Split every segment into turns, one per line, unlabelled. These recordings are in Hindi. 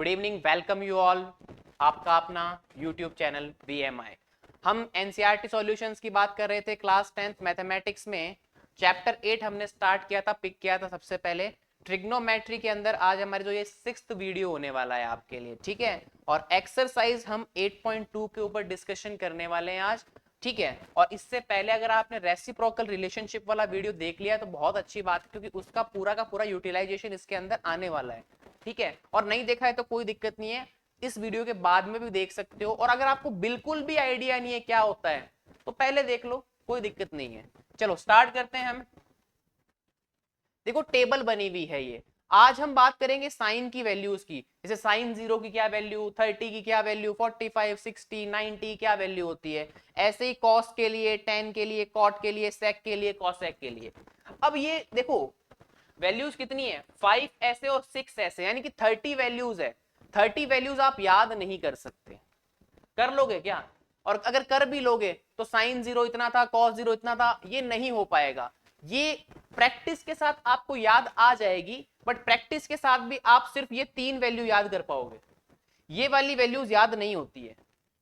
Good evening, welcome you all. आपका अपना यूट्यूब चैनल BMI। हम एनसीईआरटी सॉल्यूशंस की बात कर रहे थे क्लास 10th मैथमेटिक्स में। चैप्टर 8 हमने स्टार्ट किया था, पिक किया था सबसे पहले ट्रिग्नोमेट्री के अंदर। आज हमारे जो ये 6th वीडियो होने वाला है आपके लिए, ठीक है। और एक्सरसाइज हम 8.2 के ऊपर डिस्कशन करने वाले हैं आज, ठीक है। और इससे पहले अगर आपने रेसिप्रोकल रिलेशनशिप वाला वीडियो देख लिया तो बहुत अच्छी बात है, क्योंकि उसका पूरा का पूरा यूटिलाइजेशन इसके अंदर आने वाला है, ठीक है। और नहीं देखा है तो कोई दिक्कत नहीं है, इस वीडियो के बाद में भी देख सकते हो। और अगर आपको बिल्कुल भी आइडिया नहीं है क्या होता है तो पहले देख लो, कोई दिक्कत नहीं है। चलो स्टार्ट करते हैं हम। देखो टेबल बनी हुई है ये। आज हम बात करेंगे साइन की वैल्यूज की, जैसे साइन 0 की क्या वैल्यू, 30 की क्या वैल्यू, 45, 60, 90 क्या वैल्यू होती है। ऐसे ही कॉस के लिए, टेन के लिए, कॉट के लिए, सेक के लिए, कॉसेक के लिए। अब ये देखो वैल्यूज कितनी है, 5 ऐसे और 6 ऐसे, यानी कि 30 वैल्यूज है। 30 वैल्यूज आप याद नहीं कर सकते, कर लोगे क्या? और अगर कर भी लोगे तो साइन 0 इतना था, कॉस 0 इतना था, ये नहीं हो पाएगा। ये प्रैक्टिस के साथ आपको याद आ जाएगी, बट प्रैक्टिस के साथ भी आप सिर्फ ये 3 वैल्यू याद कर पाओगे। ये वाली वैल्यूज याद नहीं होती है।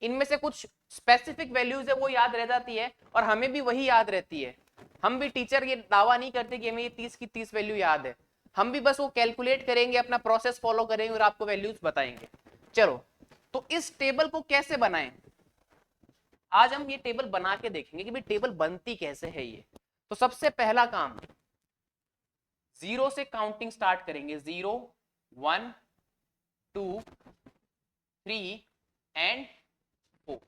इनमें से कुछ स्पेसिफिक वैल्यूज है वो याद रह जाती है, और हमें भी वही याद रहती है। हम भी टीचर ये दावा नहीं करते कि हमें ये 30 की 30 वैल्यू याद है। हम भी बस वो कैलकुलेट करेंगे, अपना प्रोसेस फॉलो करेंगे और आपको वैल्यूज बताएंगे। चलो, तो इस टेबल को कैसे बनाएं, आज हम ये टेबल बना के देखेंगे कि भाई टेबल बनती कैसे है ये। तो सबसे पहला काम, 0 से काउंटिंग स्टार्ट करेंगे। 0, 1, 2, 3 एंड 4।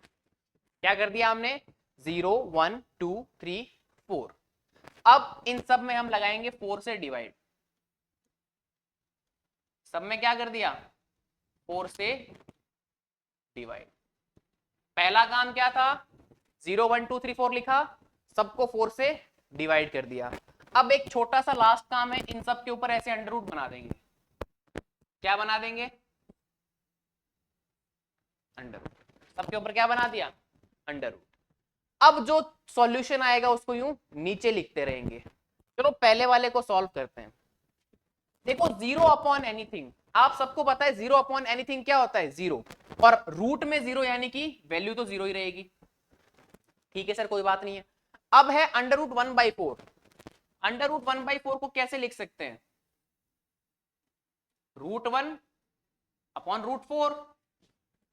क्या कर दिया हमने? 0, 1, 2, 3, 4। अब इन सब में हम लगाएंगे 4 से डिवाइड। सब में क्या कर दिया? 4 से डिवाइड। पहला काम क्या था? 0, 1, 2, 3, 4 लिखा, सबको 4 से डिवाइड कर दिया। अब एक छोटा सा लास्ट काम है, इन सब के ऊपर ऐसे अंडर रूट बना देंगे। क्या बना देंगे? Under root. सबके ऊपर क्या बना दिया? Under root. अब जो सॉल्यूशन आएगा उसको यूं नीचे लिखते रहेंगे। चलो पहले वाले को सॉल्व करते हैं। देखो 0 अपॉन एनीथिंग, आप सबको पता है 0 अपॉन एनीथिंग क्या होता है? 0। और रूट में 0 यानी कि वैल्यू तो 0 ही रहेगी। ठीक है सर, कोई बात नहीं है। अब है अंडर रूट 1/4। अंडर रूट 1/4 को कैसे लिख सकते हैं? √1 अपॉन √4।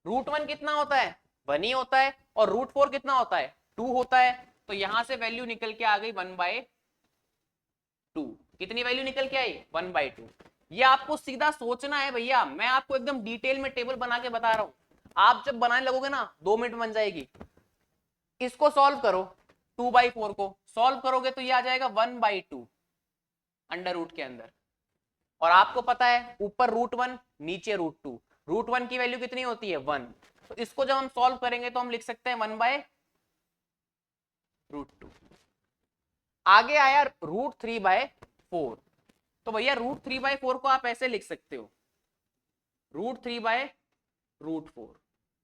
√1 कितना होता है? 1 ही होता है। और √4 कितना होता है? 2 होता है। तो यहां से वैल्यू निकल के आ गई 1/2। कितनी वैल्यू निकल के आई? 1/2। ये आपको सीधा सोचना है भैया, मैं आपको एकदम डिटेल में टेबल बना के बता रहा हूं। आप जब बनाने लगोगे ना 2 मिनट बन जाएगी। इसको सॉल्व करो, 2/4 को सॉल्व करोगे तो ये आ जाएगा 1/2 अंडर रूट के अंदर। और आपको पता है ऊपर √1 नीचे √2। √1 की वैल्यू कितनी होती है? 1। तो इसको जब हम सॉल्व करेंगे तो हम लिख सकते हैं 1/√2। आगे आया √3/4। तो भैया √3/4 को आप ऐसे लिख सकते हो, √3/√4।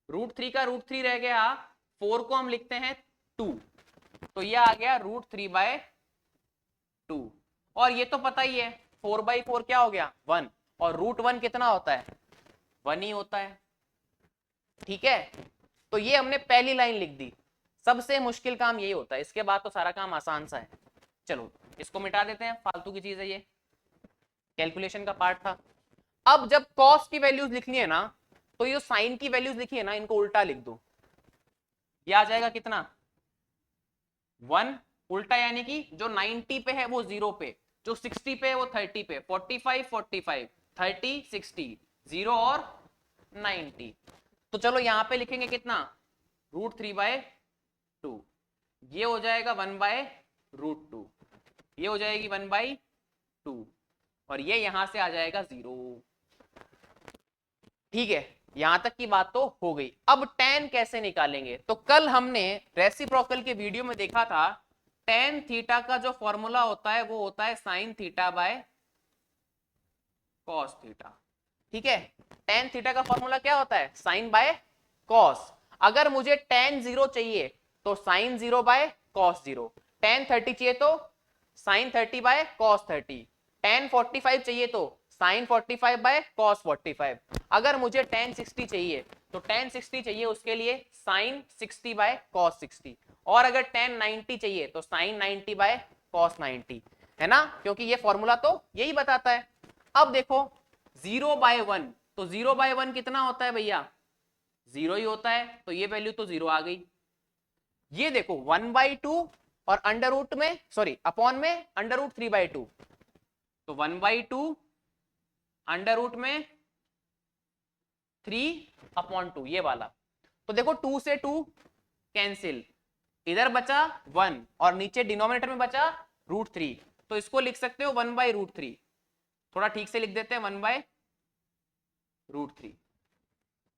√3 का √3 रह गया, 4 को हम लिखते हैं 2। तो ये आ गया √3/2। और ये तो पता ही है 4/4 क्या हो गया? 1। और √1 कितना होता है? 1 ही होता है। ठीक है, तो ये हमने पहली लाइन लिख दी। सबसे मुश्किल काम यही होता है, इसके बाद तो सारा काम आसान सा है। चलो इसको मिटा देते हैं, फालतू की चीज है ये, कैलकुलेशन का पार्ट था। अब जब कॉस की वैल्यूज लिखनी है ना, तो ये साइन की वैल्यूज लिखी है ना, इनको उल्टा लिख दो। ये आ जाएगा कितना? 1 उल्टा, यानी कि जो 90 पे है वो 0 पे, जो 60 पे है वो 30 पे, 45, 45, 30, 60, 0 और 90। तो चलो यहां पे लिखेंगे कितना? √3/2। ये हो जाएगा 1/√2। ये हो जाएगी 1/2। और ये यहां से आ जाएगा 0। ठीक है, यहां तक की बात तो हो गई। अब tan कैसे निकालेंगे? तो कल हमने रेसिप्रोकल के वीडियो में देखा था, tan थीटा का जो फॉर्मूला होता है वो होता है sin θ/cos थीटा। ठीक है, tan थीटा का फॉर्मूला क्या होता है? sin/cos। अगर मुझे tan 0 चाहिए तो sin 0/cos 0। tan 30 चाहिए तो sin 30/cos 30। tan 45 चाहिए तो साइन 45 बाय कॉस 45। अगर मुझे tan 60 चाहिए तो tan 60 चाहिए उसके लिए साइन 60 बाय कॉस 60, और अगर tan 90 चाहिए तो साइन 90 बाय कॉस 90, है ना, क्योंकि ये फॉर्मूला तो यही बताता है। अब देखो 0/1, तो 0/1 कितना होता है भैया, 0 ही होता है, तो ये वैल्यू तो 0 आ गई। ये देखो 1/2 और अंडर रूट में, सॉरी अपॉन में अंडर रूट 3/2, तो 1/2 अंडर रूट में 3/2 ये वाला। तो देखो 2 से 2 कैंसिल, इधर बचा 1 और नीचे डिनोमिनेटर में बचा √3, तो इसको लिख सकते हो 1/√3। थोड़ा ठीक से लिख देते हैं 1/√3।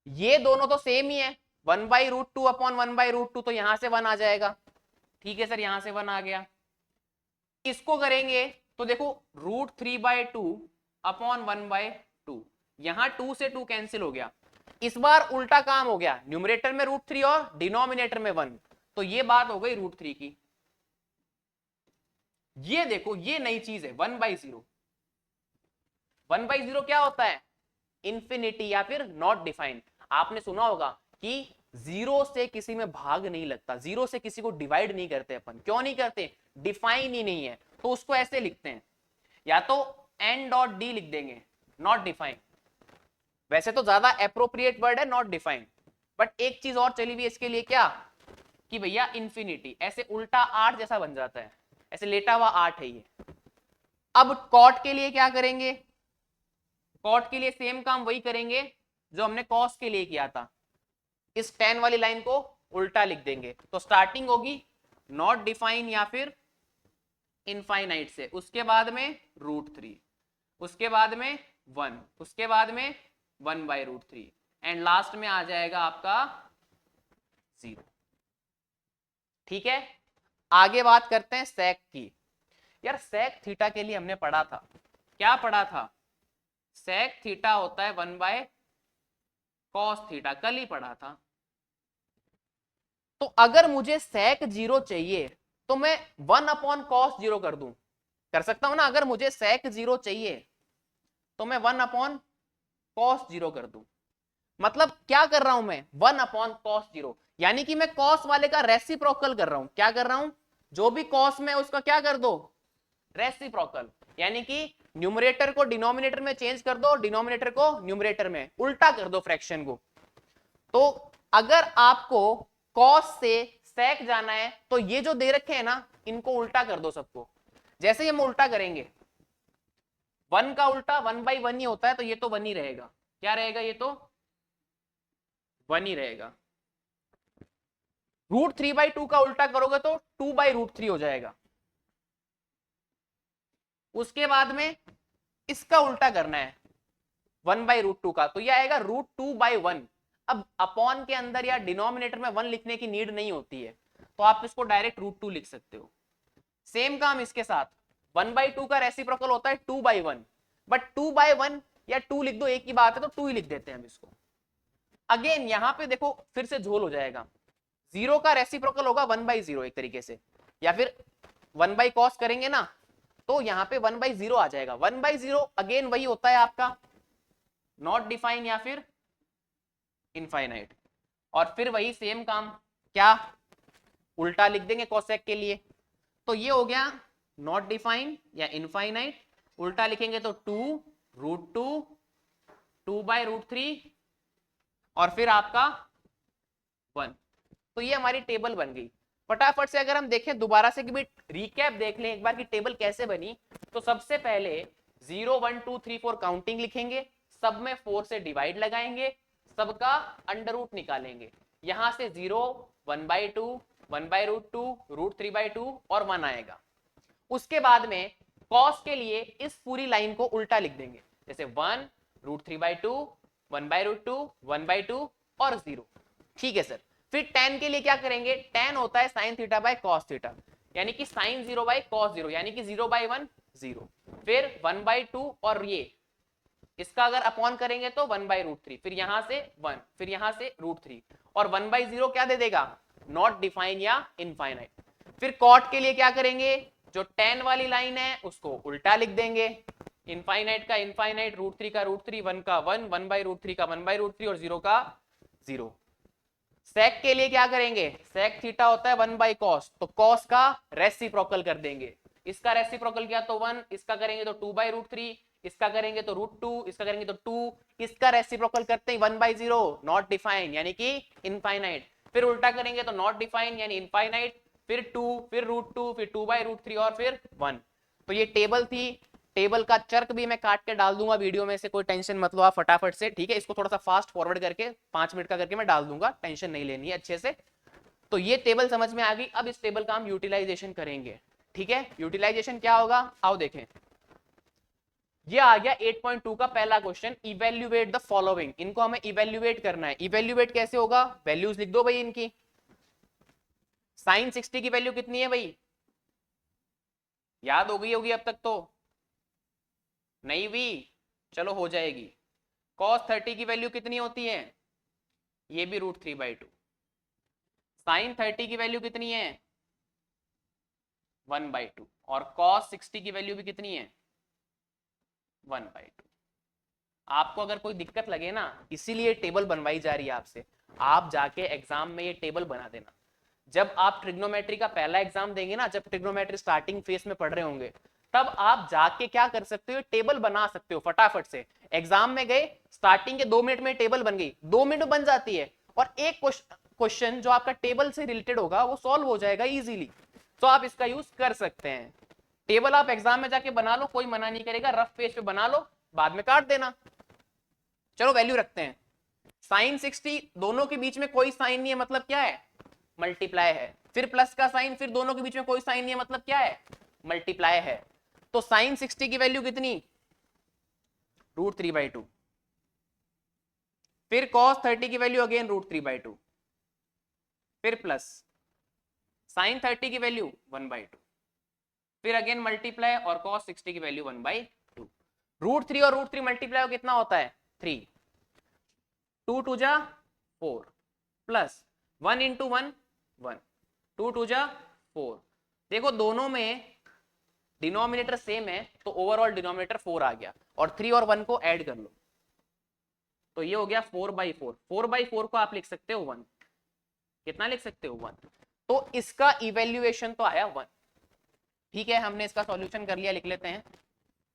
ये दोनों तो सेम ही है, 1/√2 अपॉन 1/√2, तो यहां से 1 आ जाएगा। ठीक है सर, यहां से 1 आ गया। इसको करेंगे तो देखो √3/2 अपॉन 1/2, यहां 2 से 2 कैंसिल हो गया। इस बार उल्टा काम हो गया, न्यूमरेटर में √3 और डिनोमिनेटर में 1, तो ये बात हो गई √3 की। ये देखो ये नई चीज है 1/0। 1/0 क्या होता है, इंफिनिटी या फिर नॉट डिफाइंड। आपने सुना होगा कि जीरो से किसी में भाग नहीं लगता, जीरो से किसी को डिवाइड नहीं करते अपन। क्यों नहीं करते, डिफाइन ही नहीं है, तो उसको ऐसे लिखते हैं, या तो n.d लिख देंगे, नॉट डिफाइंड। वैसे तो ज्यादा अप्रोप्रिएट वर्ड है नॉट डिफाइंड, बट एक चीज और चली हुई इसके लिए, क्या कि भैया इंफिनिटी, ऐसे उल्टा 8 जैसा बन जाता है, ऐसे लेटा हुआ 8 है ये। अब कॉट के लिए क्या करेंगे, कॉट के लिए सेम काम वही करेंगे जो हमने कॉस के लिए किया था, इस tan वाली लाइन को उल्टा लिख देंगे। तो स्टार्टिंग होगी नॉट डिफाइन या फिर इनफाइनाइट से, उसके बाद में √3, उसके बाद में 1, उसके बाद में 1/√3, एंड लास्ट में आ जाएगा आपका 0। ठीक है, आगे बात करते हैं सेक की। यार सेक थीटा के लिए हमने पढ़ा था, क्या पढ़ा था, सेक थीटा होता है 1/cos थीटा, कल ही पढ़ा था। तो अगर मुझे सेक 0 चाहिए तो मैं 1/cos 0 कर दूं, कर सकता हूं ना। अगर मुझे सेक 0 चाहिए तो मैं 1/cos 0 कर दूं। मतलब क्या कर रहा हूं मैं, 1/cos 0, यानी कि मैं cos वाले का रेसिप्रोकल कर रहा हूं। क्या कर रहा हूं, जो भी cos में उसका क्या कर दो, रेसिप्रोकल, यानी कि न्यूमरेटर को डिनोमिनेटर में चेंज कर दो, डिनोमिनेटर को न्यूमरेटर में, उल्टा कर दो फ्रैक्शन को। तो अगर आपको cos से sec जाना है तो ये जो दे रखे हैं ना, इनको उल्टा कर दो सबको। जैसे ही हम उल्टा करेंगे, 1 का उल्टा 1/1 ही होता है, तो ये तो 1 ही रहेगा। क्या रहेगा, ये तो 1 ही रहेगा। √3/2 का उल्टा करोगे तो 2/√3 हो जाएगा। उसके बाद में इसका उल्टा करना है 1/√2 का, तो ये आएगा √2/1। अब अपॉन के अंदर या डिनोमिनेटर में 1 लिखने की नीड नहीं होती है, तो आप इसको डायरेक्ट √2 लिख सकते हो। सेम काम इसके साथ, 1/2 का रेसिप्रोकल होता है 2/1, बट 2/1 या 2 लिख दो, एक ही बात है, तो 2 ही लिख देते हैं हम इसको। अगेन यहां पे देखो फिर से झोल हो जाएगा, 0 का रेसिप्रोकल होगा 1/0 एक तरीके से, या फिर 1/cos करेंगे ना, तो यहाँ पे 1/0 आ जाएगा। 1/0 अगेन वही होता है आपका नॉट डिफाइन या फिर इनफाइनाइट, और फिर वही सेम काम, क्या उल्टा लिख देंगे कोसेक के लिए। तो ये हो गया नॉट डिफाइन या इनफाइनाइट, उल्टा लिखेंगे तो 2√2 2/√3 और फिर आपका 1। तो ये हमारी टेबल बन गई। फटाफट से अगर हम देखें दोबारा से कि रिकैप देख लें एक बार कि टेबल कैसे बनी, तो सबसे पहले 0 1 2 3 4 काउंटिंग लिखेंगे, सब में 4 से डिवाइड लगाएंगे, सबका अंडर रूट निकालेंगे, यहां से 0 1/2 1/√2 √3/2 और 1 आएगा। उसके बाद में cos के लिए इस पूरी लाइन को उल्टा लिख देंगे, जैसे 1 √3/2 1/√2 1/2 और 0। ठीक है सर, फिर tan के लिए क्या करेंगे, tan होता है sin theta by cos theta, यानी कि sin 0 बाय cos 0, यानी कि 0/1 0, फिर 1/2 और ये इसका अगर अपॉन करेंगे तो 1/√3, फिर यहां से 1, फिर यहां से √3, और 1/0 क्या दे देगा, नॉट डिफाइन या इनफाइनाइट। फिर cot के लिए क्या करेंगे, जो tan वाली लाइन है उसको उल्टा लिख देंगे, इनफाइनाइट का इनफाइनाइट, रूट थ्री का रूट थ्री, वन का one, one by root three का वन बाई रूट थ्री और जीरो का जीरो। सेक के लिए क्या करेंगे, सेक थीटा होता है वन बाई कॉस, तो कॉस का रेसिप्रोकल कर देंगे। इसका रेसिप्रोकल किया तो वन, इसका करेंगे तो टू बाई रूट थ्री, इसका करेंगे तो रूट टू, इसका करेंगे तो टू, इसका रेसिप्रोकल करते हैं one by zero, not define यानी कि इनफाइनाइट, फिर उल्टा करेंगे तो नॉट डिफाइन यानी इनफाइनाइट, फिर टू, फिर रूट टू, फिर टू बाई रूट थ्री और फिर वन। तो ये टेबल थी, टेबल का चर्क भी मैं काट के डाल दूंगा वीडियो में से, कोई टेंशन मत लो आप फटाफट से, ठीक है। इसको थोड़ा सा फास्ट फॉरवर्ड करके 5 मिनट का करके मैं डाल दूंगा, टेंशन नहीं लेनी है अच्छे से। तो ये टेबल समझ में आ गई। अब इस टेबल का हम यूटिलाइजेशन करेंगे, ठीक है। यूटिलाइजेशन क्या होगा, आओ देखें। ये आ गया 8.2 का पहला क्वेश्चन, इवेल्युएट द फॉलोइंग। इनको हमें इवेल्युएट करना है। इवेल्युएट कैसे होगा, वैल्यूज लिख दो भाई इनकी। साइन 60 की वैल्यू कितनी है भाई, याद हो गई होगी अब तक तो नहीं भी, चलो हो जाएगी। cos 30 की वैल्यू कितनी होती है, ये भी root three by two. Sine 30 की वैल्यू कितनी है, 1/2। और cos 60 की वैल्यू भी कितनी है, 1/2। आपको अगर कोई दिक्कत लगे ना, इसीलिए टेबल बनवाई जा रही है आपसे, आप जाके एग्जाम में ये टेबल बना देना। जब आप ट्रिग्नोमेट्री का पहला एग्जाम देंगे ना, जब ट्रिग्नोमेट्री स्टार्टिंग फेज में पढ़ रहे होंगे, तब आप जाके क्या कर सकते हो, टेबल बना सकते हो फटाफट से। एग्जाम में गए, स्टार्टिंग के 2 मिनट में टेबल बन गई, 2 मिनट में बन जाती है, और एक क्वेश्चन जो आपका टेबल से रिलेटेड होगा वो सॉल्व हो जाएगा इजीली। तो आप इसका यूज कर सकते हैं। टेबल आप एग्जाम में जाके बना लो, कोई मना नहीं करेगा, रफ पेज पे बना लो, बाद में काट देना। चलो वैल्यू रखते हैं। साइन 60, दोनों के बीच में कोई साइन नहीं है, मतलब क्या है, मल्टीप्लाई है। फिर प्लस का साइन, फिर दोनों के बीच में कोई साइन नहीं है, मतलब क्या है, मल्टीप्लाई है। तो साइन 60 की वैल्यू कितनी, रूट थ्री बाई टू। फिर कॉस 30 की value again root three by two, फिर प्लस साइन 30 की वैल्यू 1/2, फिर अगेन मल्टीप्लाई और cos 60 की वैल्यू 1/2। रूट थ्री और रूट थ्री मल्टीप्लाई कितना होता है, 3, 2 टू जा 4, प्लस 1 इंटू 1 1, 2 टू जा 4। देखो दोनों में डिनोमिनेटर सेम है, तो ओवरऑल डिनोमिनेटर 4 आ गया, और 3 और 1 को ऐड कर लो, तो ये हो गया 4/4। 4/4 को आप लिख सकते हो 1, कितना लिख सकते हो 1। तो इसका इवेल्युएशन तो आया 1, ठीक है। हमने इसका सॉल्यूशन कर लिया, लिख लेते हैं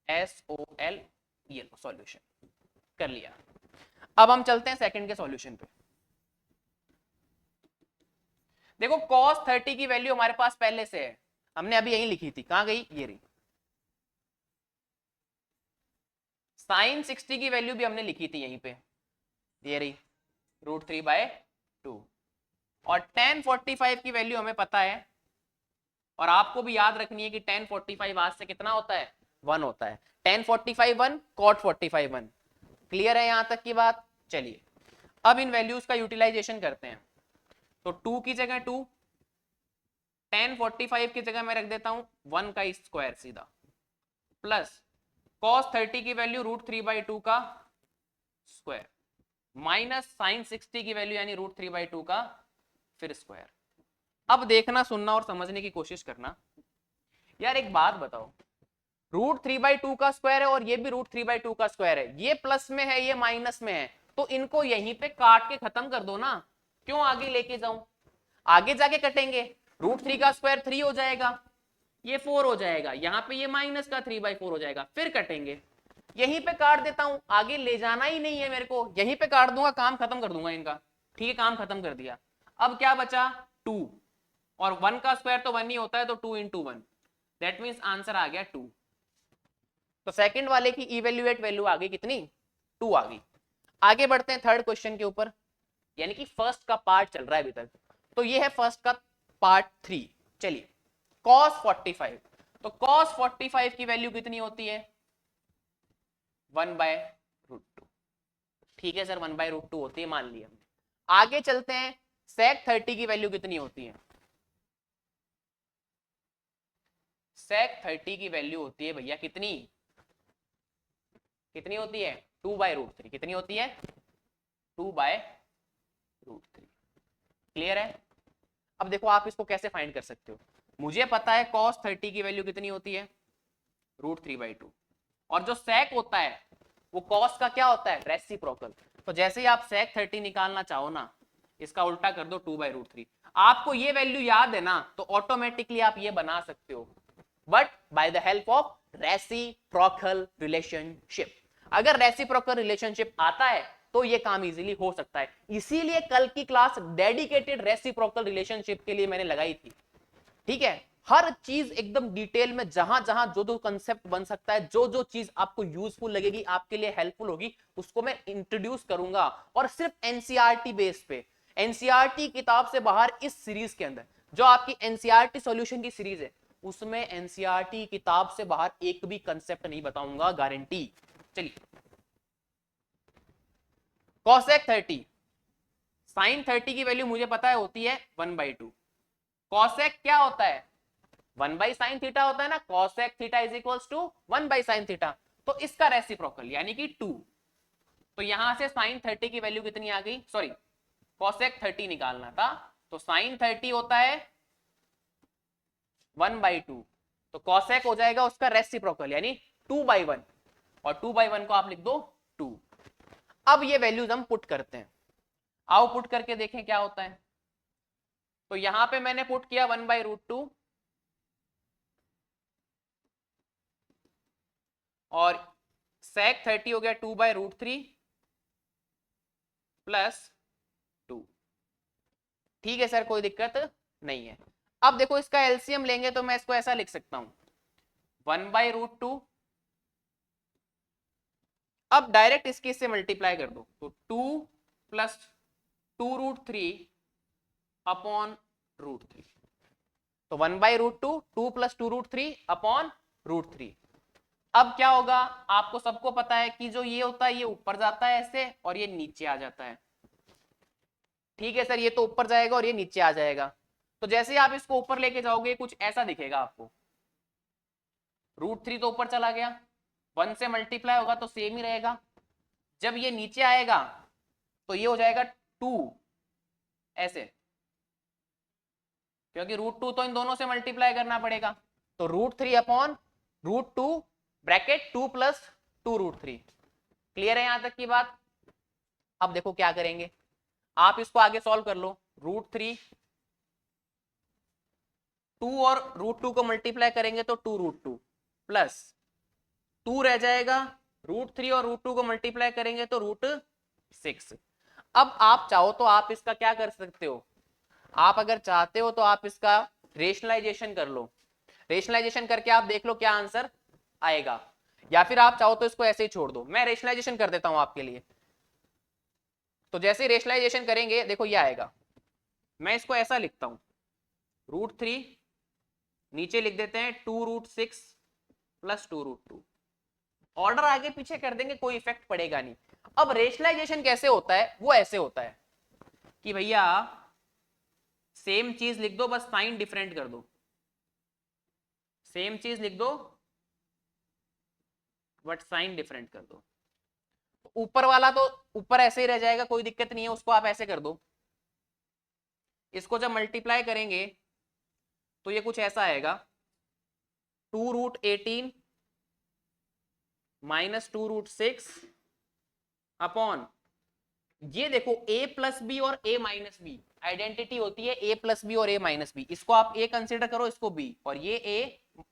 SOL, ये सॉल्यूशन कर लिया। अब हम चलते हैं सेकंड के सॉल्यूशन पे। देखो cos 30 की वैल्यू हमारे पास पहले से है, हमने अभी यही लिखी थी, कहां गई, ये रही। साइन 60 की वैल्यू भी हमने लिखी थी यहीं पे, ये रही, रूट थ्री बाय टू। और tan 45 की वैल्यू हमें पता है, और आपको भी याद रखनी है कि tan 45 आज से कितना होता है, 1 होता है। tan 45 1, cot 45 1। क्लियर है यहां तक की बात, चलिए अब इन वैल्यूज का यूटिलाइजेशन करते हैं। तो 2 की जगह 2, tan 45 की जगह मैं रख देता हूं 1 का स्क्वायर सीधा, प्लस cos 30 की value root three by two का स्क्वायर, माइनस साइन 60 की वैल्यू यानी रूट थ्री बाई टू का फिर स्क्वायर। अब देखना, सुनना और समझने की कोशिश करना। यार एक बात बताओ, रूट थ्री बाई टू का स्क्वायर है और ये भी रूट थ्री बाई टू का स्क्वायर है, ये प्लस में है ये माइनस में है, तो इनको यहीं पे काट के खत्म कर दो ना, क्यों आगे लेके जाऊं, आगे जाके कटेंगे। रूट थ्री का स्क्वायर 3 हो जाएगा, ये 4 हो जाएगा, यहाँ पे ये माइनस का 3/4 हो जाएगा, फिर कटेंगे। यहीं पे काट देता हूं, आगे ले जाना ही नहीं है मेरे को, यहीं पे काट दूंगा, काम खत्म कर दूंगा इनका, ठीक है, काम खत्म कर दिया। अब क्या बचा, 2, और 1 का स्क्वायर तो 1 ही होता है, तो 2 इंटू 1, दैट मीन्स आंसर आ गया 2। तो सेकंड वाले की इवेल्युएट वैल्यू आ गई कितनी, 2 आ गई। आगे बढ़ते हैं थर्ड क्वेश्चन के ऊपर, यानी कि फर्स्ट का पार्ट चल रहा है अभी तक, तो ये है फर्स्ट का पार्ट 3। चलिए cos 45, तो cos 45 की वैल्यू कितनी होती है, 1/√2। ठीक है सर, 1/√2 होती है, मान लिया हमने। आगे चलते हैं, sec 30 की वैल्यू कितनी होती है, sec 30 की वैल्यू होती है भैया कितनी, कितनी होती है, 2/√3। कितनी होती है, 2/√3। क्लियर है। अब देखो आप इसको कैसे फाइंड कर सकते हो, मुझे पता है cos 30 की वैल्यू कितनी होती है, √3/2, और जो sec होता है वो cos का क्या होता है, रेसिप्रोकल। तो जैसे ही आप sec 30 निकालना चाहो ना, इसका उल्टा कर दो 2/√3। आपको ये वैल्यू याद है ना, तो ऑटोमेटिकली आप ये बना सकते हो, but by the help of reciprocal relationship. अगर रेसिप्रोकल रिलेशनशिप आता है तो ये काम इजीली हो सकता है। इसीलिए कल की क्लास डेडिकेटेड रेसिप्रोकल रिलेशनशिप के लिए मैंने लगाई थी। ठीक है, हर चीज एकदम डिटेल में, जहां जहां जो जो कंसेप्ट बन सकता है, जो जो चीज आपको यूजफुल लगेगी, आपके लिए हेल्पफुल होगी, उसको मैं इंट्रोड्यूस करूंगा। और सिर्फ एनसीईआरटी बेस पे, एनसीईआरटी किताब से बाहर इस सीरीज के अंदर, जो आपकी एनसीईआरटी सॉल्यूशन की सीरीज है, उसमें एनसीईआरटी किताब से बाहर एक भी कंसेप्ट नहीं बताऊंगा, गारंटी। चलिए, cosec 30, sin 30 की वैल्यू मुझे पता है होती है 1/2। cosec क्या होता है, 1/sin थीटा होता है ना, cosec theta is equals to 1/sin theta. तो इसका रेसिप्रोकल यानी कि 2। तो यहां से sin 30 की वैल्यू कितनी आ गई, सॉरी cosec 30 निकालना था, तो sin 30 होता है 1/2, तो cosec हो जाएगा उसका रेसिप्रोकल यानी 2/1, और 2/1 को आप लिख दो 2। अब ये वैल्यूज हम पुट करते हैं, आओ पुट करके देखें क्या होता है। तो यहां पे मैंने पुट किया 1/√2, और sec 30 हो गया 2/√3 प्लस 2। ठीक है सर, कोई दिक्कत नहीं है। अब देखो इसका एलसीएम लेंगे तो मैं इसको ऐसा लिख सकता हूं 1/√2, अब डायरेक्ट इसकी इससे मल्टीप्लाई कर दो, तो 2 प्लस 2√3 अपॉन √3। तो 1/√2, 2 प्लस 2√3 अपॉन √3। अब क्या होगा, आपको सबको पता है कि जो ये होता है ये ऊपर जाता है ऐसे, और ये नीचे आ जाता है। ठीक है सर, ये तो ऊपर जाएगा और ये नीचे आ जाएगा। तो जैसे ही आप इसको ऊपर लेके जाओगे कुछ ऐसा दिखेगा आपको, √3 तो ऊपर चला गया, 1 से मल्टीप्लाई होगा तो सेम ही रहेगा। जब ये नीचे आएगा तो ये हो जाएगा 2 ऐसे, क्योंकि √2 तो इन दोनों से मल्टीप्लाई करना पड़ेगा। तो √3 अपॉन √2 ब्रैकेट 2 प्लस 2√3। क्लियर है यहां तक की बात। अब देखो क्या करेंगे, आप इसको आगे सॉल्व कर लो। √3, 2 और √2 को मल्टीप्लाई करेंगे तो 2√2 प्लस 2 रह जाएगा, √3 और √2 को मल्टीप्लाई करेंगे तो √6। अब आप चाहो तो आप इसका क्या कर सकते हो, आप अगर चाहते हो तो आप इसका रेशनलाइजेशन कर लो। रेशनलाइजेशन करके आप देख लो क्या आंसर आएगा, या फिर आप चाहो तो इसको ऐसे ही छोड़ दो। मैं रेशनलाइजेशन कर देता हूं आपके लिए। तो जैसे रेशनलाइजेशन करेंगे देखो ये आएगा, मैं इसको ऐसा लिखता हूं, √3 नीचे लिख देते हैं 2√6 प्लस 2√2। ऑर्डर आगे पीछे कर देंगे, कोई इफेक्ट पड़ेगा नहीं। अब रेशनलाइजेशन कैसे होता है, वो ऐसे होता है कि भैया सेम चीज लिख दो, बस साइन डिफरेंट कर दो। सेम चीज लिख दो बट साइन डिफरेंट कर दो। ऊपर वाला तो ऊपर ऐसे ही रह जाएगा, कोई दिक्कत नहीं है, उसको आप ऐसे कर दो। इसको जब मल्टीप्लाई करेंगे तो ये कुछ ऐसा आएगा, 2√18 माइनस 2√6 अपॉन, ये देखो a प्लस बी और a माइनस बी आइडेंटिटी होती है, a प्लस बी और a माइनस बी। इसको आप a कंसिडर करो, इसको b, और ये a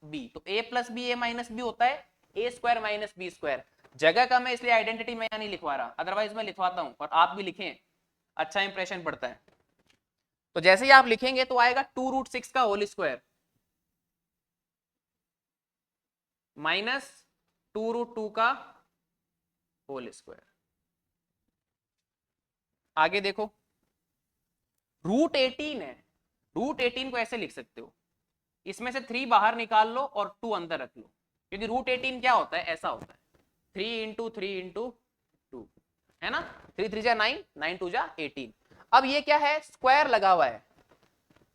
b, तो a plus B a minus B होता है a square minus B square. जगह कम है इसलिए आइडेंटिटी मैं यहाँ नहीं लिखवा रहा, अदरवाइज मैं लिखवाता हूँ, और आप भी लिखें, अच्छा इंप्रेशन पड़ता है। तो जैसे ही आप लिखेंगे तो आएगा 2√6 का होल स्क्वायर माइनस 2√2 का होल स्क्वायर। आगे देखो, √18 है, √18 को ऐसे लिख सकते हो, इसमें से 3 बाहर निकाल लो और 2 अंदर रख लो, क्योंकि √18 क्या होता है, ऐसा होता है 3 × 3 × 2, है ना, 3 3 जा 9, 9 2 जा 18। अब ये क्या है, स्क्वायर लगा हुआ है,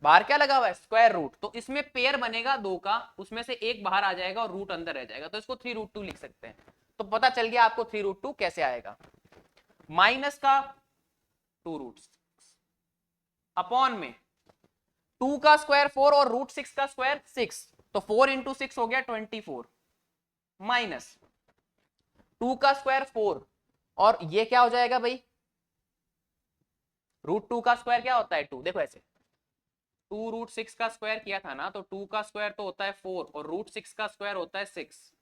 बाहर क्या लगा हुआ है, स्क्वायर रूट, तो इसमें पेयर बनेगा 2 का, उसमें से एक बाहर आ जाएगा और रूट अंदर रह जाएगा, तो इसको 3√2 लिख सकते हैं। तो पता चल गया आपको 3√2 कैसे आएगा, माइनस का 2√6 अपॉन में 2 का स्क्वायर 4 और √6 का स्क्वायर 6, तो 4 × 6 हो गया 24 माइनस 2 का स्क्वायर 4 और ये क्या हो जाएगा भाई, √2 का स्क्वायर क्या होता है 2, देखो ऐसे 2√6 का स्क्वायर किया था ना, तो 2 का स्क्वायर तो होता है 4 और √6 का स्क्वायर होता है 6,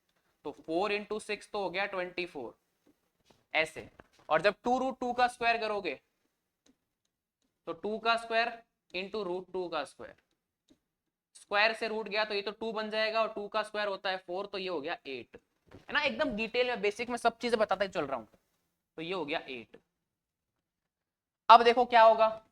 तो 4 × 6 तो हो गया 24 ऐसे। और जब 2√2 का स्क्वायर करोगे तो 2 का स्क्वायर इंटू √2 का स्क्वायर, स्क्वायर से रूट गया तो ये तो 2 बन जाएगा और 2 का स्क्वायर होता है 4, तो ये हो गया 8, है ना। एकदम डिटेल में बेसिक में सब चीजें बताता ही चल रहा हूं, तो ये हो गया 8। अब देखो क्या होगा,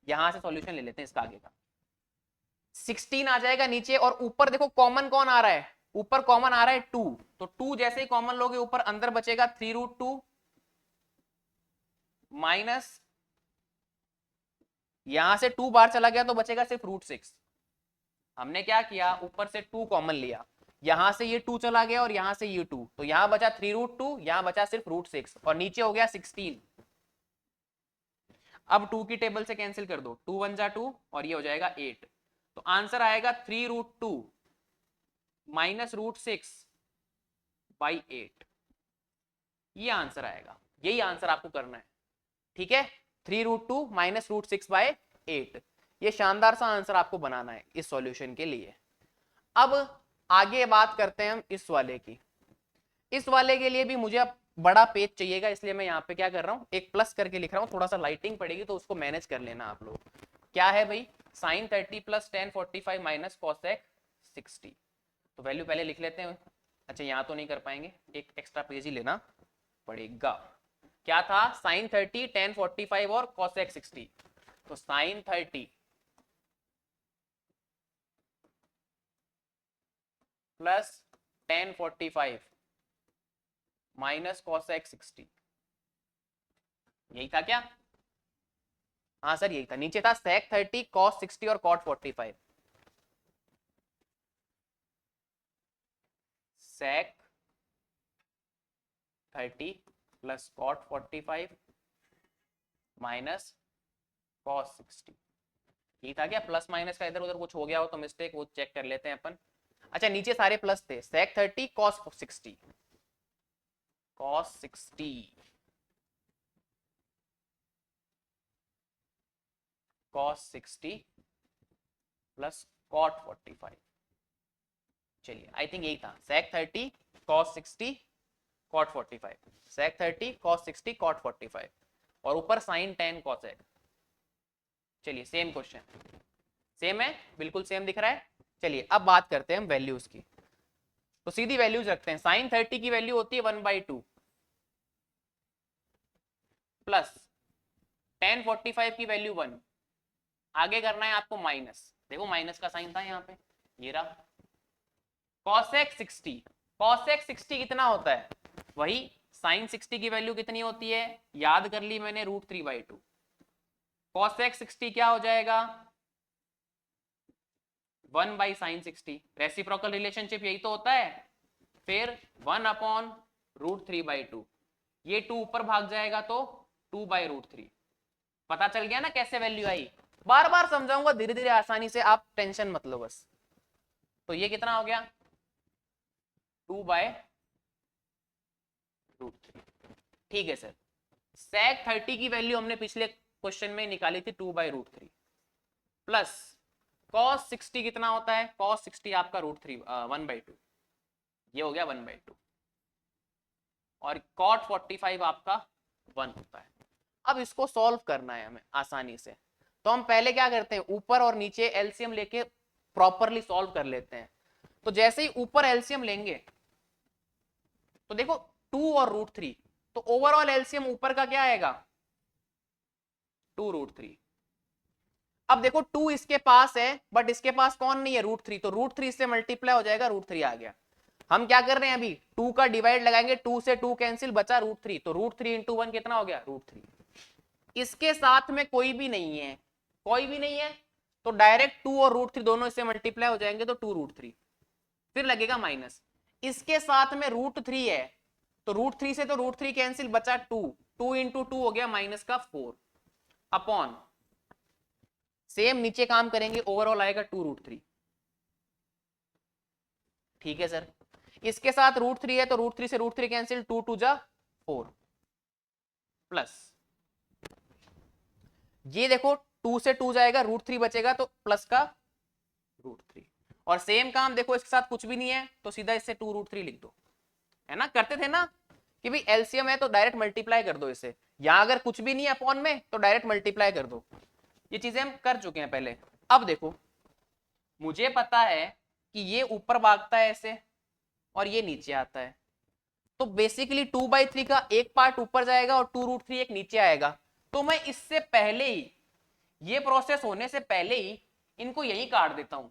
यहां से सॉल्यूशन ले लेते हैं इसका आगे का। 16 आ जाएगा नीचे और ऊपर देखो कॉमन कौन आ रहा है, ऊपर कॉमन आ रहा है 2, तो 2 जैसे ही कॉमन लोगे ऊपर अंदर बचेगा 3√2 माइनस यहां से 2 बार चला गया तो बचेगा सिर्फ √6। हमने क्या किया, ऊपर से 2 कॉमन लिया, यहां से ये 2 चला गया और यहां से ये 2, तो यहां बचा 3√2, यहां बचा सिर्फ √6 और नीचे हो गया 16। अब 2 की टेबल से कैंसिल कर दो, 2 1 जा 2 और ये हो जाएगा 8, तो आंसर आएगा 3√2 माइनस √6/8, ये आंसर आएगा, यही आंसर आपको करना है, ठीक है। 3√2 माइनस √6/8, ये शानदार सा आंसर आपको बनाना है इस सॉल्यूशन के लिए। अब आगे बात करते हैं हम इस वाले की। इस वाले के लिए भी मुझे अब बड़ा पेज चाहिएगा, इसलिए मैं यहाँ पे क्या कर रहा हूँ, एक प्लस करके लिख रहा हूँ, थोड़ा सा लाइटिंग पड़ेगी तो उसको मैनेज कर लेना आप लोग। क्या है भाई, sin 30 plus tan 45 minus cosec 60, तो वैल्यू पहले लिख लेते हैं। अच्छा यहाँ तो नहीं कर पाएंगे, एक एक्स्ट्रा पेज ही लेना पड़ेगा। क्या था, sin 30 tan 45 और cosec 60, तो sin 30 plus tan 45 minus cosec 60, यही था क्या, हाँ सर यही था। नीचे था sec 30 cos 60 और cot 45, sec 30 plus cot 45 minus cos 60, यही था क्या। प्लस माइनस का इधर उधर कुछ हो गया हो तो मिस्टेक, वो चेक कर लेते हैं अपन। अच्छा नीचे सारे प्लस थे, sec 30 cos 60 cos 60 cos 60 plus cot 45, चलिए आई थिंक यही था, sec 30 cos 60 cot 45, sec 30 cos 60 cot 45 और ऊपर sin tan cosec। चलिए सेम क्वेश्चन, सेम है, बिल्कुल सेम दिख रहा है। चलिए अब बात करते हैं हम वैल्यूज की, तो सीधी वैल्यूज रखते हैं। sin 30 की वैल्यू होती है 1/2 प्लस tan 45 की वैल्यू 1, आगे करना है आपको माइनस, देखो माइनस का साइन था यहाँ पे, ये रहा cosec 60, cosec 60 कितना होता है, वही sin 60 की वैल्यू कितनी होती है, याद कर ली मैंने, √3/2। cosec 60 क्या हो जाएगा, 1/sin 60, रेसिप्रोकल रिलेशनशिप यही तो होता है, फिर 1/√3/2, ये 2 ऊपर भाग जाएगा तो 2/√3। पता चल गया ना कैसे वैल्यू आई, बार बार समझाऊंगा धीरे धीरे आसानी से, आप टेंशन मत लो बस। तो ये कितना हो गया, 2/√3, ठीक है सर। sec 30 की वैल्यू हमने पिछले क्वेश्चन में निकाली थी 2/√3 प्लस cos 60 कितना होता है, cos 60 आपका √3 1/2, ये हो गया 1/2 और cot 45 आपका 1 होता है। अब इसको सॉल्व करना है हमें आसानी से, तो हम पहले क्या करते हैं, ऊपर और नीचे एलसीएम लेके प्रॉपरली सॉल्व कर लेते हैं। तो जैसे ही ऊपर एलसीएम लेंगे तो देखो 2 और √3, तो ओवरऑल एलसीएम ऊपर का क्या आएगा, 2√3। अब देखो 2 इसके पास है बट इसके पास कौन नहीं है, √3, तो √3 इससे मल्टीप्लाई हो जाएगा, √3 आ गया। हम क्या कर रहे हैं अभी, 2 का डिवाइड लगाएंगे, 2 से 2 कैंसिल, बचा √3, तो √3 × 1 कितना हो गया, √3। इसके साथ में कोई भी नहीं है, कोई भी नहीं है, तो डायरेक्ट 2 और √3 दोनों इससे मल्टीप्लाई हो जाएंगे तो 2√3, फिर लगेगा माइनस। इसके साथ में √3 है, तो √3 से तो √3 कैंसिल, बचा 2, 2 × 2 हो गया माइनस का 4 अपॉन, सेम नीचे काम करेंगे, ओवरऑल आएगा 2√3, ठीक है सर, इसके साथ √3 है तो √3 से √3 कैंसिल, 2 2 जा 4 प्लस ये देखो 2 से 2 जाएगा, √3 बचेगा तो प्लस का √3। और सेम काम देखो इसके साथ कुछ भी नहीं है तो सीधा इससे 2 √3 लिख दो, है ना, करते थे ना कि भाई एलसीएम है तो डायरेक्ट मल्टीप्लाई कर दो इसे, यहां अगर कुछ भी नहीं है अपॉन में तो डायरेक्ट मल्टीप्लाई कर दो। ये चीजें हम कर चुके हैं पहले। अब देखो मुझे पता है कि ये ऊपर भागता है ऐसे और ये नीचे आता है, तो बेसिकली 2/3 का एक पार्ट ऊपर जाएगा और 2 √3 एक नीचे आएगा। तो मैं इससे पहले ही, ये प्रोसेस होने से पहले ही इनको यही काट देता हूं।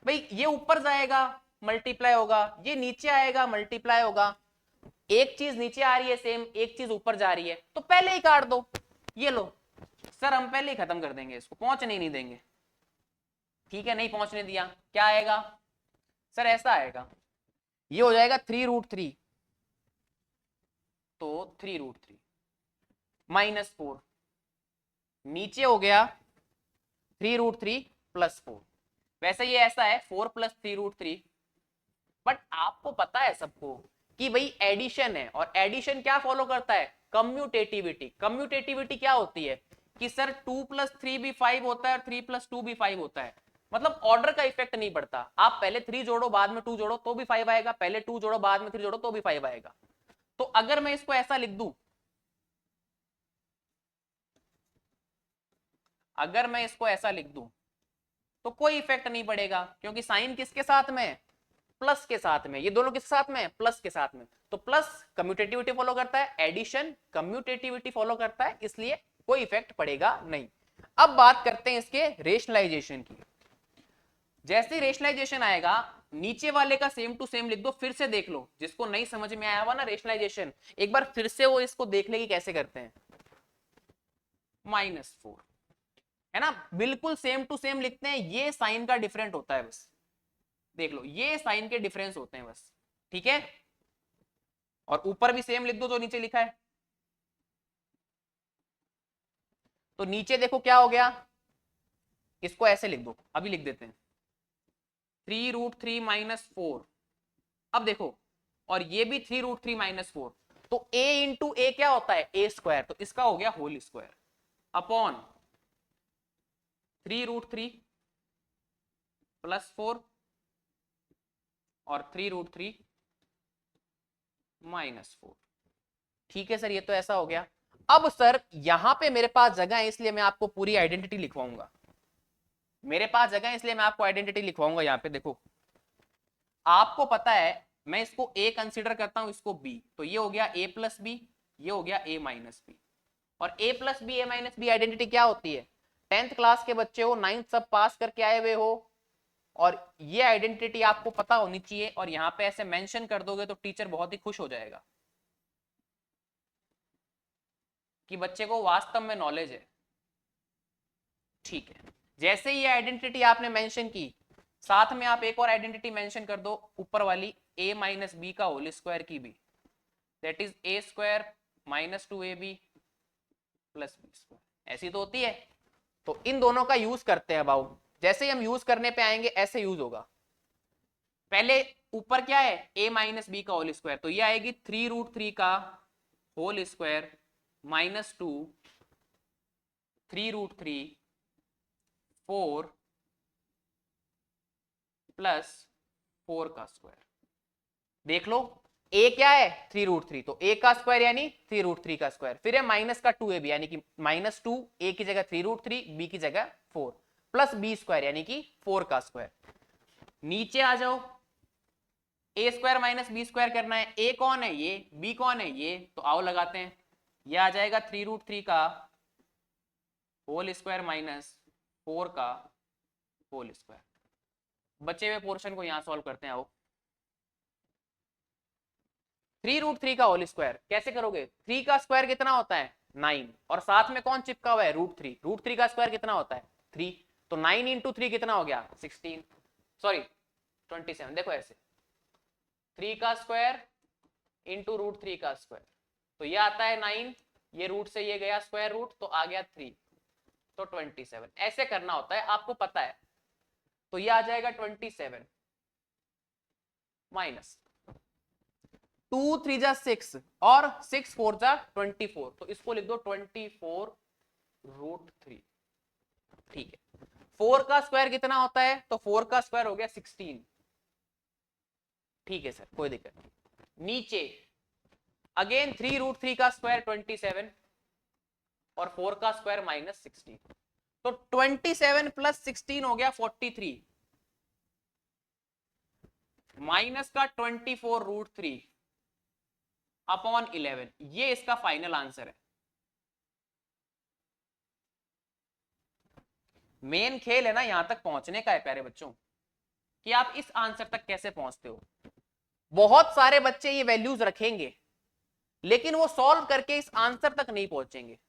भाई ये ऊपर जाएगा मल्टीप्लाई होगा, ये नीचे आएगा मल्टीप्लाई होगा, एक चीज नीचे आ रही है सेम, एक चीज ऊपर जा रही है, तो पहले ही काट दो। ये लो सर, हम पहले ही खत्म कर देंगे इसको, पहुंचने नहीं देंगे। ठीक है, नहीं पहुंचने दिया, क्या आएगा सर, ऐसा आएगा, ये हो जाएगा 3 √3, तो 3 √3 -4, नीचे हो गया 3 √3 +4। वैसे ये ऐसा है 4 + 3 √3, बट आपको पता है सबको कि भाई एडिशन है, और एडिशन क्या फॉलो करता है, कम्यूटेटिविटी। कम्यूटेटिविटी क्या होती है कि सर 2 + 3 भी 5 होता है और 3 + 2 भी 5 होता है, मतलब ऑर्डर का इफेक्ट नहीं पड़ता। आप पहले 3 जोड़ो बाद में 2 जोड़ो तो भी 5 आएगा, पहले 2 जोड़ो बाद में 3 जोड़ो तो भी 5 आएगा। तो अगर मैं इसको ऐसा लिख दूं, अगर मैं इसको ऐसा लिख दूं तो कोई इफेक्ट नहीं पड़ेगा, क्योंकि साइन किसके साथ में है, प्लस के साथ में, ये दोनों किसके साथ में है, प्लस के साथ में। तो प्लस कम्यूटेटिविटी फॉलो करता है, एडिशन कम्यूटेटिविटी फॉलो करता है, इसलिए कोई इफेक्ट पड़ेगा नहीं। अब बात करते हैं इसके रेशनलाइजेशन की। जैसे रेशनलाइजेशन आएगा नीचे वाले का सेम टू सेम लिख दो, फिर से देख लो, जिसको नहीं समझ में आया हुआ ना रेशनलाइजेशन, एक बार फिर से वो इसको देख ले कि कैसे करते हैं। -4 है ना, बिल्कुल सेम टू सेम लिखते हैं, ये साइन का डिफरेंट होता है बस, देख लो ये साइन के डिफरेंस होते हैं बस, ठीक है। और ऊपर भी सेम लिख दो जो नीचे लिखा है। तो नीचे देखो क्या हो गया, इसको ऐसे लिख दो, अभी लिख देते हैं 3 √3 -4। अब देखो, और ये भी 3 √3 -4, तो a इंटू ए क्या होता है, a², तो इसका हो गया होल स्क्वायर अपॉन 3 √3 +4 और 3 √3 -4। ठीक है सर, ये तो ऐसा हो गया। अब सर यहां पे मेरे पास जगह है, इसलिए मैं आपको पूरी आइडेंटिटी लिखवाऊंगा, मेरे पास जगह है इसलिए मैं आपको आइडेंटिटी लिखवाऊंगा। यहां पे देखो, आपको पता है मैं इसको a कंसीडर करता हूं, इसको b, तो ये हो गया a + b, ये हो गया a - b। और a + b a - b identity क्या होती है, 10th क्लास के बच्चे हो, 9th सब पास करके आए हुए हो, और ये आइडेंटिटी आपको पता होनी चाहिए, और यहां पे ऐसे मेंशन कर दोगे तो टीचर बहुत ही खुश हो जाएगा कि बच्चे को वास्तव में नॉलेज है। ठीक है, जैसे ये आइडेंटिटी आपने मेंशन की, साथ में आप एक और आइडेंटिटी मेंशन कर दो ऊपर वाली, a - b का होल स्क्वायर की भी, that is a² - 2ab + b², ऐसी तो होती है। तो इन दोनों का यूज करते हैं। अब जैसे ही हम यूज करने पे आएंगे ऐसे यूज होगा। पहले ऊपर क्या है, a - b का होल स्क्वायर, तो ये आएगी 3 √3 का होल स्क्वायर -2 3 √3 4 +4 का स्क्वायर। देख लो a क्या है 3 √3, तो a का स्क्वायर यानी 3 √3 का स्क्वायर, फिर है माइनस का 2ab यानी कि -2, a की जगह 3 √3, b की जगह 4, प्लस b² यानी कि 4 का स्क्वायर। नीचे आ जाओ, a² - b² करना है, a कौन है ये, b कौन है ये, तो आओ लगाते हैं। ये आ जाएगा 3 √3 का होल स्क्वायर -4 का होल स्क्वायर। बचे हुए पोर्शन को यहां सॉल्व करते हैं। आओ, 3 √3 का होल स्क्वायर कैसे करोगे, 3 का स्क्वायर कितना होता है 9, और साथ में कौन चिपका हुआ है √3, √3 का स्क्वायर कितना होता है 3, तो 9 × 3 कितना हो गया 16, सॉरी 27। देखो ऐसे 3 का स्क्वायर इंटू √3 का स्क्वायर, तो ये आता है 9, ये रूट से ये गया स्क्वायर रूट, तो आ गया 3, तो 27। ऐसे करना होता है, आपको पता है। तो ये आ जाएगा 27 माइनस 2 3 जा 6 और 6 4 जा 24, तो इसको लिख दो 24√3। ठीक है, 4 का स्क्वायर कितना होता है, तो 4 का स्क्वायर हो गया 16। ठीक है सर, कोई दिक्कत नहीं। नीचे अगेन 3√3 का स्क्वायर 27 और 4 का स्क्वायर -16, तो 27 + 16 हो गया 43, माइनस का 24√3 अपॉन 11, ये इसका फाइनल आंसर है। मेन खेल है ना यहां तक पहुंचने का है प्यारे बच्चों, कि आप इस आंसर तक कैसे पहुंचते हो। बहुत सारे बच्चे ये वैल्यूज रखेंगे लेकिन वो सॉल्व करके इस आंसर तक नहीं पहुंचेंगे।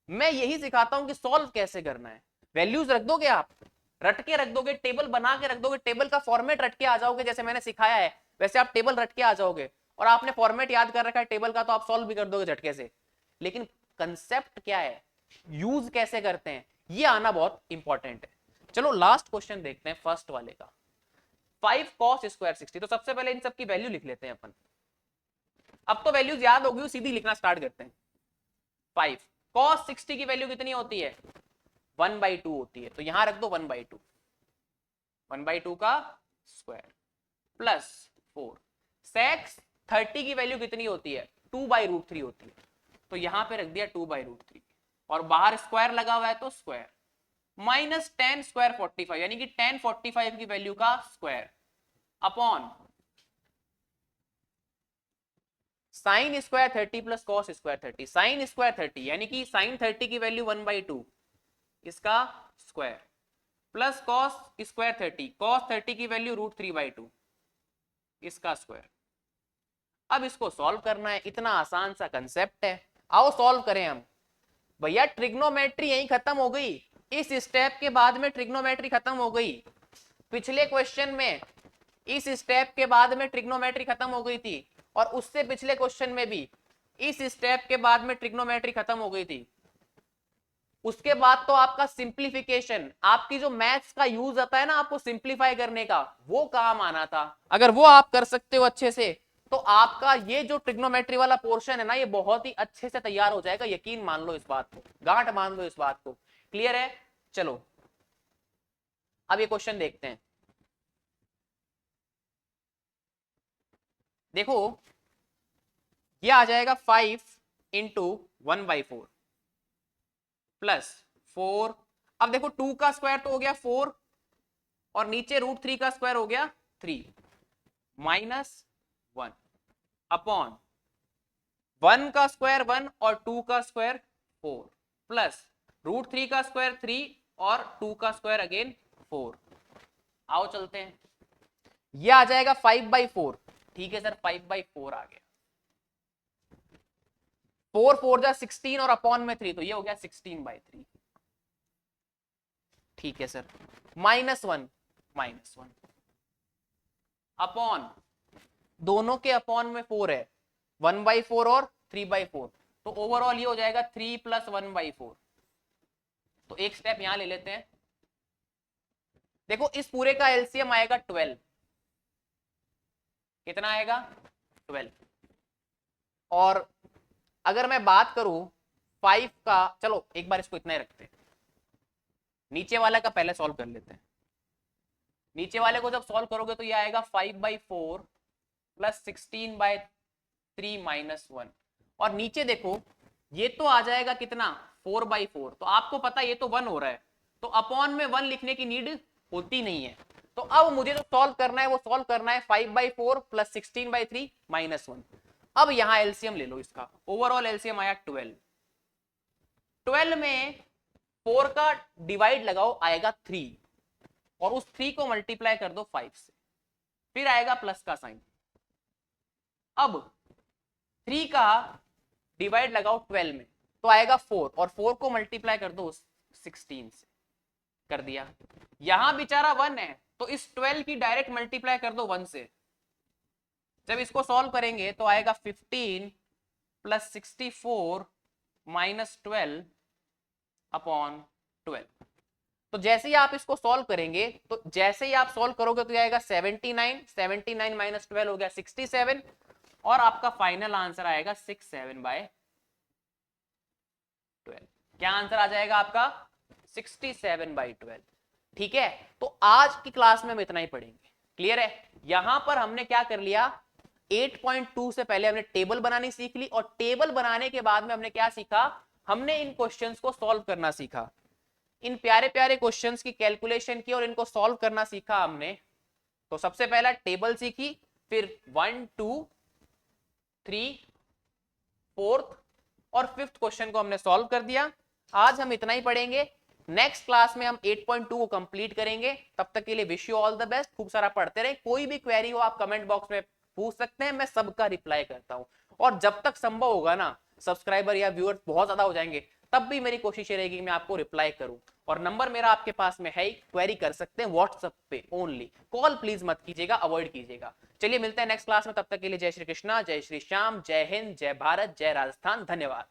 मैं यही सिखाता हूं कि सॉल्व कैसे करना है। वैल्यूज रख दोगे आप, रट के रख दोगे, टेबल बना के रख दोगे, टेबल का फॉर्मेट रट के आ जाओगे, जैसे मैंने सिखाया है वैसे आप टेबल रट के आ जाओगे, और आपने फॉर्मेट याद कर रखा है टेबल का, तो आप सॉल्व भी कर दोगे झटके से। लेकिन कंसेप्ट क्या है, यूज कैसे करते हैं, ये आना बहुत इंपॉर्टेंट है। चलो लास्ट क्वेश्चन देखते हैं, फर्स्ट वाले का। 5 cos स्क्वायर 60, तो सबसे पहले इन सब की वैल्यू लिख लेते हैं अपन। अब तो वैल्यूज याद होगी, सीधी लिखना स्टार्ट करते हैं। 5 cos 60 की वैल्यू कितनी होती है, 1/2 होती है, तो यहां रख दो 1/2, 1/2 का स्क्वायर प्लस 4। sec 30 की वैल्यू कितनी होती है, 2/√3 होती है, तो यहां पे रख दिया 2/√3, और बाहर स्क्वायर लगा हुआ है तो स्क्वायर, माइनस 10 स्क्वायर 45, यानी कि 10 45 की वैल्यू का square upon sine square 30 plus cos square 30, sine square 30 यानी कि साइन 30 की वैल्यू 1/2 इसका square, plus cos square 30, cos 30 की वैल्यू √3/2 इसका स्क्वायर। अब इसको सॉल्व करना है, इतना आसान सा कंसेप्ट है, आओ सॉल्व करें हम। भैया ट्रिग्नोमेट्री यहीं खत्म हो गई, इस स्टेप के बाद में ट्रिग्नोमेट्री खत्म हो गई। पिछले क्वेश्चन में इस स्टेप के बाद में ट्रिग्नोमेट्री खत्म हो गई थी, और उससे पिछले क्वेश्चन में भी इस स्टेप के बाद में ट्रिग्नोमेट्री खत्म हो गई थी। उसके बाद तो आपका सिंप्लीफिकेशन, आपकी जो मैथ्स का यूज आता है ना आपको सिंप्लीफाई करने का, वो काम आना था। अगर वो आप कर सकते हो अच्छे से, तो आपका ये जो ट्रिग्नोमेट्री वाला पोर्शन है ना, ये बहुत ही अच्छे से तैयार हो जाएगा, यकीन मान लो इस बात को, गांठ मान लो इस बात को। क्लियर है? चलो अब ये क्वेश्चन देखते हैं। देखो ये आ जाएगा 5 इंटू 1/4 प्लस 4। अब देखो 2 का स्क्वायर तो हो गया 4, और नीचे √3 का स्क्वायर हो गया 3, माइनस 1 अपॉन 1 का स्क्वायर 1 और 2 का स्क्वायर 4, प्लस √3 का स्क्वायर 3 और 2 का स्क्वायर अगेन 4। आओ चलते हैं, ये आ जाएगा 5/4। ठीक है सर, 5/4 आ गया, 4 4 जा 16 और अपॉन में 3, तो ये हो गया 16/3। ठीक है सर, -1 अपॉन, दोनों के अपॉन में 4 है, 1/4 और 3/4, तो ओवरऑल ये हो जाएगा 3 + 1/4। तो एक स्टेप यहां ले लेते हैं। देखो इस पूरे का एलसीएम आएगा 12, कितना आएगा 12। और अगर मैं बात करूं 5 का, चलो एक बार इसको इतना ही रखते हैं, नीचे वाला का पहले सॉल्व कर लेते हैं। नीचे वाले को जब सॉल्व करोगे तो ये आएगा 5/4 प्लस 16/3 -1, और नीचे देखो ये तो आ जाएगा कितना 4/4, तो आपको पता ये तो 1 हो रहा है, तो अपॉन में 1 लिखने की नीड होती नहीं है। तो अब मुझे जो सॉल्व करना है वो सॉल्व करना है 5/4 प्लस 16/3 -1। अब यहां एलसीएम ले लो इसका, ओवरऑल एलसीएम आया 12। 12 में 4 का डिवाइड लगाओ आएगा 3, और उस 3 को मल्टीप्लाई कर दो 5 से, फिर आएगा प्लस का साइन। अब 3 का डिवाइड लगाओ 12 में तो आएगा 4, और 4 को मल्टीप्लाई कर दो 16 से, कर दिया। यहां बेचारा 1 है, तो इस 12 की डायरेक्ट मल्टीप्लाई कर दो 1 से। जब इसको सॉल्व करेंगे तो आएगा 15 + 64 -12 अपॉन 12। तो जैसे ही आप इसको सॉल्व करेंगे, तो जैसे ही आप सॉल्व करोगे तो आएगा 79, 79 माइनस 12 हो गया 67, और आपका फाइनल आंसर आएगा 67/12। क्या आंसर आ जाएगा आपका? 67/12। ठीक है, तो आज की क्लास में हम इतना ही पढ़ेंगे। क्लियर है? यहां पर हमने क्या कर लिया, 8.2 से पहले हमने टेबल बनानी सीख ली, और टेबल बनाने के बाद में हमने क्या सीखा, हमने इन क्वेश्चंस को सॉल्व करना सीखा, इन प्यारे प्यारे क्वेश्चंस की कैलकुलेशन की और इनको सॉल्व करना सीखा हमने। तो सबसे पहला टेबल सीखी, फिर 1 2 3 4th और 5th क्वेश्चन को हमने सॉल्व कर दिया। आज हम इतना ही पढ़ेंगे, नेक्स्ट क्लास में हम 8.2 को कंप्लीट करेंगे। तब तक के लिए wish you all the best, खूब सारा पढ़ते रहे। कोई भी क्वेरी हो आप कमेंट बॉक्स में पूछ सकते हैं, मैं सबका रिप्लाई करता हूं। और जब तक संभव होगा ना, सब्सक्राइबर या व्यूअर्स बहुत ज्यादा हो जाएंगे, तब भी मेरी कोशिश रहेगी कि मैं आपको रिप्लाई करूं। और नंबर मेरा आपके पास में है, क्वेरी कर सकते हैं व्हाट्सएप पे ओनली, कॉल प्लीज मत कीजिएगा, अवॉइड कीजिएगा। चलिए मिलते हैं नेक्स्ट क्लास में, तब तक के लिए जय श्री कृष्णा, जय श्री श्याम, जय हिंद, जय भारत, जय राजस्थान, धन्यवाद।